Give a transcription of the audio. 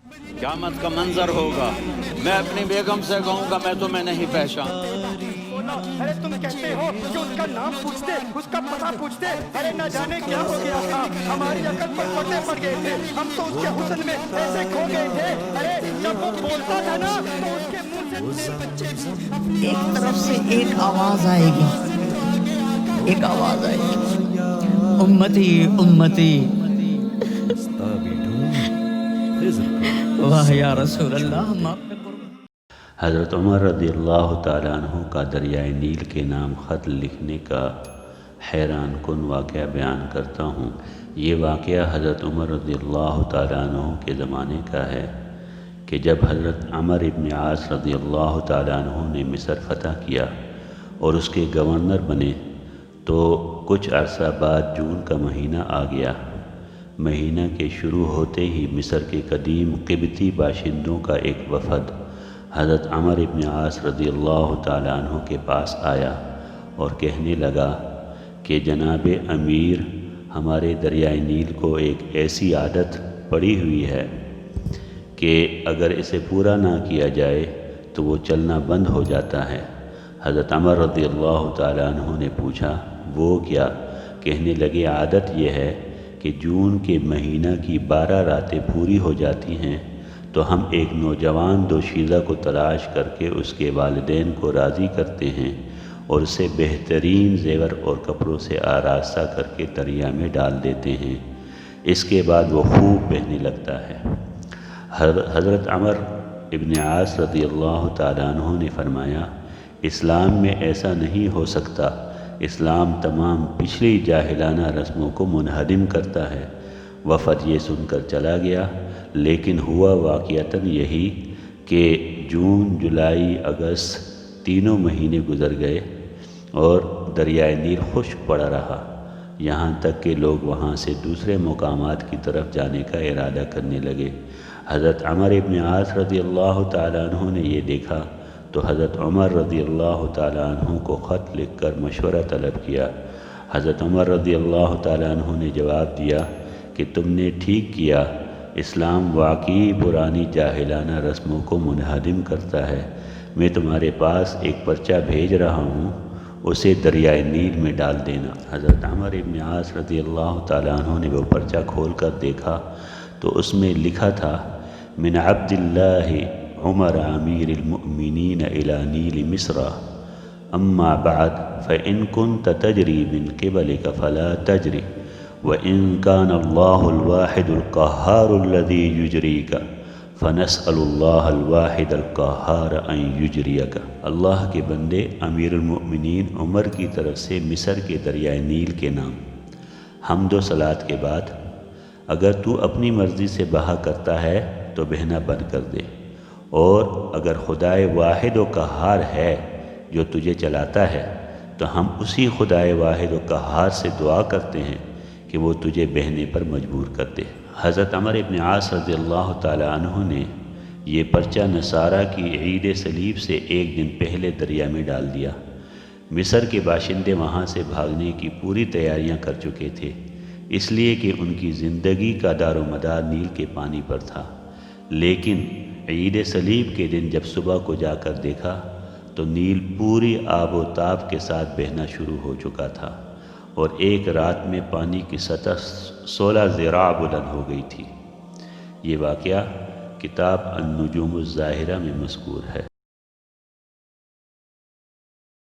قیامت کا منظر ہوگا، میں اپنی بیگم سے کہوں گا میں تمہیں نہیں پہچان۔ ارے تم کہتے ہو کہ اس کا نام پوچھتے، اس کا پتہ پوچھتے، ارے نہ جانے کیا ہو گیا تھا، ہماری عقل پر پردے پڑ گئے تھے، ہم تو اس کے حسن میں ایسے کھو گئے تھے، ارے جب وہ بولتا تھا نا تو اس کے منہ سے ایک طرف سے ایک آواز آئے گی، ایک آواز آئے گی، امتی امتی، واہ یا رسول اللہ، ہم آپ پہ قربان۔ حضرت عمر رضی اللہ تعالیٰ عنہ کا دریائے نیل کے نام خط لکھنے کا حیران کن واقعہ بیان کرتا ہوں۔ یہ واقعہ حضرت عمر رضی اللہ تعالیٰ عنہ کے زمانے کا ہے کہ جب حضرت عمر ابن عاص رضی اللہ تعالیٰ عنہ نے مصر فتح کیا اور اس کے گورنر بنے تو کچھ عرصہ بعد جون کا مہینہ آ گیا۔ مہینہ کے شروع ہوتے ہی مصر کے قدیم قبطی باشندوں کا ایک وفد حضرت عمر ابن عاص رضی اللہ تعالیٰ عنہ کے پاس آیا اور کہنے لگا کہ جناب امیر، ہمارے دریائے نیل کو ایک ایسی عادت پڑی ہوئی ہے کہ اگر اسے پورا نہ کیا جائے تو وہ چلنا بند ہو جاتا ہے۔ حضرت عمر رضی اللہ تعالیٰ عنہ نے پوچھا وہ کیا؟ کہنے لگے عادت یہ ہے کہ جون کے مہینہ کی 12 راتیں پوری ہو جاتی ہیں تو ہم ایک نوجوان دوشیزہ کو تلاش کر کے اس کے والدین کو راضی کرتے ہیں اور اسے بہترین زیور اور کپڑوں سے آراستہ کر کے دریا میں ڈال دیتے ہیں، اس کے بعد وہ خوب بہنے لگتا ہے۔ حضرت عمر ابن عاص رضی اللہ تعالیٰ عنہ نے فرمایا اسلام میں ایسا نہیں ہو سکتا، اسلام تمام پچھلی جاہلانہ رسموں کو منہدم کرتا ہے۔ وفد یہ سن کر چلا گیا، لیکن ہوا واقعتاً یہی کہ جون، جولائی، اگست تینوں مہینے گزر گئے اور دریائے نیل خشک پڑا رہا، یہاں تک کہ لوگ وہاں سے دوسرے مقامات کی طرف جانے کا ارادہ کرنے لگے۔ حضرت عمر ابن عاص رضی اللہ تعالیٰ عنہ نے یہ دیکھا تو حضرت عمر رضی اللہ تعالیٰ عنہ کو خط لکھ کر مشورہ طلب کیا۔ حضرت عمر رضی اللہ تعالیٰ عنہ نے جواب دیا کہ تم نے ٹھیک کیا، اسلام واقعی پرانی جاہلانہ رسموں کو منہدم کرتا ہے۔ میں تمہارے پاس ایک پرچہ بھیج رہا ہوں، اسے دریائے نیل میں ڈال دینا۔ حضرت عمر ابن عاص رضی اللہ تعالیٰ عنہ نے وہ پرچہ کھول کر دیکھا تو اس میں لکھا تھا من عبد اللہ عمر امیر المؤمنین الی نیل مصر اما بعد فإن كنت تجری من قبلك فلا تجری وإن كان الله الواحد القهار الذي يجريك فنسأل الله الواحد القهار أن يجريك۔ اللہ کے بندے امیر المؤمنین عمر کی طرف سے مصر کے دریائے نیل کے نام حمد و صلات کے بعد اگر تو اپنی مرضی سے بہا کرتا ہے تو بہنا بند کر دے، اور اگر خدائے واحد و قہار ہے جو تجھے چلاتا ہے تو ہم اسی خدائے واحد و قہار سے دعا کرتے ہیں کہ وہ تجھے بہنے پر مجبور کر دے۔ حضرت عمر ابن عاص رضی اللہ تعالیٰ عنہ نے یہ پرچہ نصارہ کی عید صلیب سے ایک دن پہلے دریا میں ڈال دیا۔ مصر کے باشندے وہاں سے بھاگنے کی پوری تیاریاں کر چکے تھے، اس لیے کہ ان کی زندگی کا دار و مدار نیل کے پانی پر تھا، لیکن عید صلیب کے دن جب صبح کو جا کر دیکھا تو نیل پوری آب و تاب کے ساتھ بہنا شروع ہو چکا تھا اور ایک رات میں پانی کی سطح 16 ذراع بلند ہو گئی تھی۔ یہ واقعہ کتاب النجوم الظاہرہ میں مذکور ہے۔